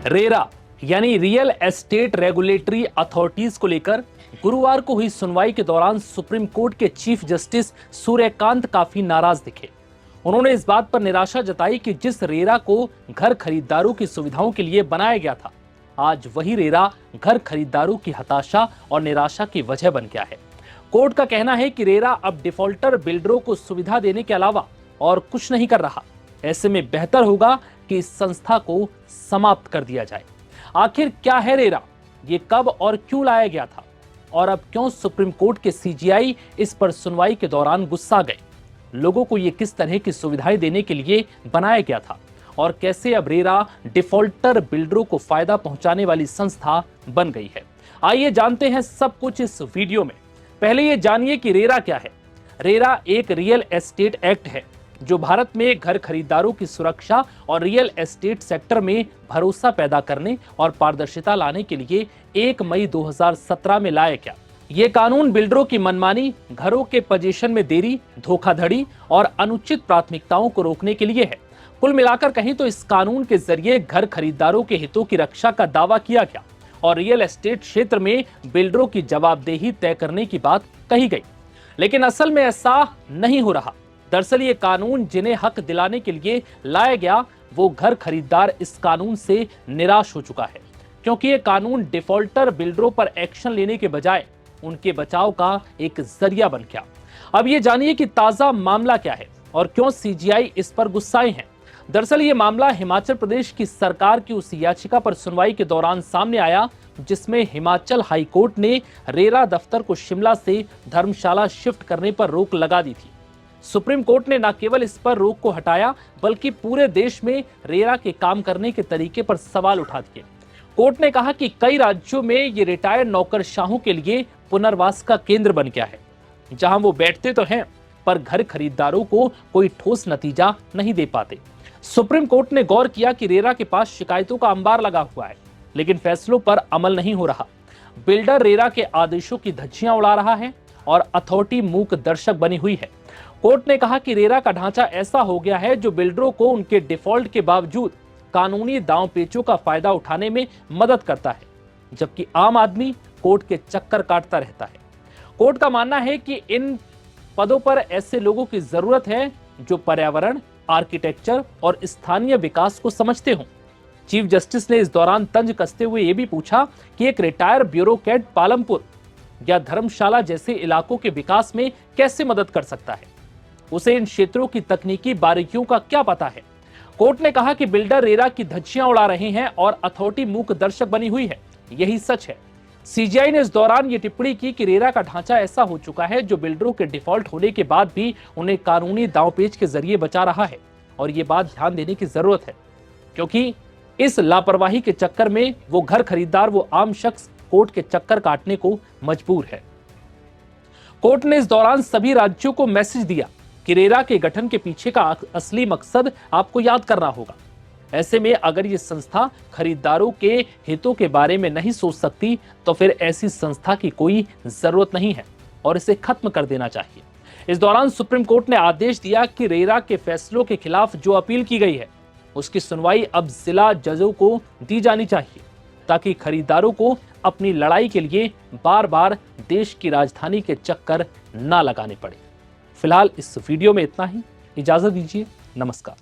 RERA यानी real estate regulatory authorities को लेकर गुरुवार को हुई सुनवाई के दौरान सुप्रीम कोर्ट के चीफ जस्टिस सूर्यकांत काफी नाराज दिखे। उन्होंने इस बात पर निराशा जताई कि जिस रेरा को घर खरीदारों की सुविधाओं के लिए बनाया गया था, आज वही रेरा घर खरीदारों की हताशा और निराशा की वजह बन गया है। कोर्ट का कहना है कि रेरा अब डिफॉल्टर बिल्डरों को सुविधा देने के अलावा और कुछ नहीं कर रहा। ऐसे में बेहतर होगा कि इस संस्था को समाप्त कर दिया जाए। आखिर क्या है रेरा, ये कब और क्यों लाया गया था, और अब क्यों सुप्रीम कोर्ट के सीजीआई इस पर सुनवाई के दौरान गुस्सा गए? लोगों को ये किस तरह की सुविधाएं देने के लिए बनाया गया था, और कैसे अब रेरा डिफॉल्टर बिल्डरों को फायदा पहुंचाने वाली संस्था बन गई है? आइए जानते हैं सब कुछ इस वीडियो में। पहले ये जानिए कि रेरा क्या है। रेरा एक रियल एस्टेट एक्ट है जो भारत में घर खरीदारों की सुरक्षा और रियल एस्टेट सेक्टर में भरोसा पैदा करने और पारदर्शिता लाने के लिए 1 मई 2017 में लाया गया। ये कानून बिल्डरों की मनमानी, घरों के पोजीशन में देरी, धोखाधड़ी और अनुचित प्राथमिकताओं को रोकने के लिए है। कुल मिलाकर कहीं तो इस कानून के जरिए घर खरीदारों के हितों की रक्षा का दावा किया गया और रियल एस्टेट क्षेत्र में बिल्डरों की जवाबदेही तय करने की बात कही गई। लेकिन असल में ऐसा नहीं हो रहा। दरअसल ये कानून जिन्हें हक दिलाने के लिए लाया गया, वो घर खरीदार इस कानून से निराश हो चुका है, क्योंकि ये कानून डिफॉल्टर बिल्डरों पर एक्शन लेने के बजाय उनके बचाव का एक जरिया बन गया। अब ये जानिए कि ताजा मामला क्या है और क्यों सीजीआई इस पर गुस्साए हैं। दरअसल ये मामला हिमाचल प्रदेश की सरकार की उस याचिका पर सुनवाई के दौरान सामने आया जिसमें हिमाचल हाई कोर्ट ने रेरा दफ्तर को शिमला से धर्मशाला शिफ्ट करने पर रोक लगा दी थी। सुप्रीम कोर्ट ने न केवल इस पर रोक को हटाया, बल्कि पूरे देश में रेरा के काम करने के तरीके पर सवाल उठा दिए। कोर्ट ने कहा कि कई राज्यों में ये रिटायर्ड नौकरशाहों के लिए पुनर्वास का केंद्र बन गया है, जहां वो बैठते तो हैं पर घर खरीदारों को कोई ठोस नतीजा नहीं दे पाते। सुप्रीम कोर्ट ने गौर किया कि रेरा के पास शिकायतों का अंबार लगा हुआ है, लेकिन फैसलों पर अमल नहीं हो रहा। बिल्डर रेरा के आदेशों की धज्जियां उड़ा रहा है और अथॉरिटी मूक दर्शक बनी हुई है। कोर्ट ने कहा कि रेरा का ढांचा ऐसा हो गया है जो बिल्डरों को उनके डिफॉल्ट के बावजूद कानूनी दांव-पेचों का फायदा उठाने में मदद करता है, जबकि आम आदमी कोर्ट के चक्कर काटता रहता है। कोर्ट का मानना है कि इन पदों पर ऐसे लोगों की जरूरत है जो पर्यावरण, आर्किटेक्चर और स्थानीय विकास को समझते हों। चीफ जस्टिस ने इस दौरान तंज कसते हुए यह भी पूछा कि एक रिटायर ब्यूरोक्रेट पालमपुर या धर्मशाला जैसे इलाकों के विकास में कैसे मदद कर सकता है? उसे इन क्षेत्रों की तकनीकी बारीकियों का क्या पता है? कोर्ट ने कहा कि बिल्डर रेरा की धज्जियां उड़ा रहे हैं और अथॉरिटी मूक दर्शक बनी हुई है। यही सच है। सीजीआई ने इस दौरान ये टिप्पणी की कि रेरा का ढांचा ऐसा हो चुका है जो बिल्डरों के डिफॉल्ट होने के बाद भी उन्हें कानूनी दांवपेच के जरिए बचा रहा है, और ये बात ध्यान देने की जरूरत है, क्योंकि इस लापरवाही के चक्कर में वो घर खरीदार, वो आम शख्स कोर्ट के चक्कर काटने को मजबूर है। कोर्ट ने इस दौरान सभी राज्यों को मैसेज दिया कि रेरा के गठन के पीछे का असली मकसद आपको याद करना होगा। ऐसे में अगर ये संस्था खरीदारों के हितों के बारे में नहीं सोच सकती, तो फिर ऐसी संस्था की कोई जरूरत नहीं है और इसे खत्म कर देना चाहिए। इस दौरान सुप्रीम कोर्ट ने आदेश दिया कि रेरा के फैसलों के खिलाफ जो अपील की गई है, उसकी सुनवाई अब जिला जजों को दी जानी चाहिए, ताकि खरीदारों को अपनी लड़ाई के लिए बार बार देश की राजधानी के चक्कर ना लगाने पड़े। फिलहाल इस वीडियो में इतना ही। इजाजत दीजिए। नमस्कार।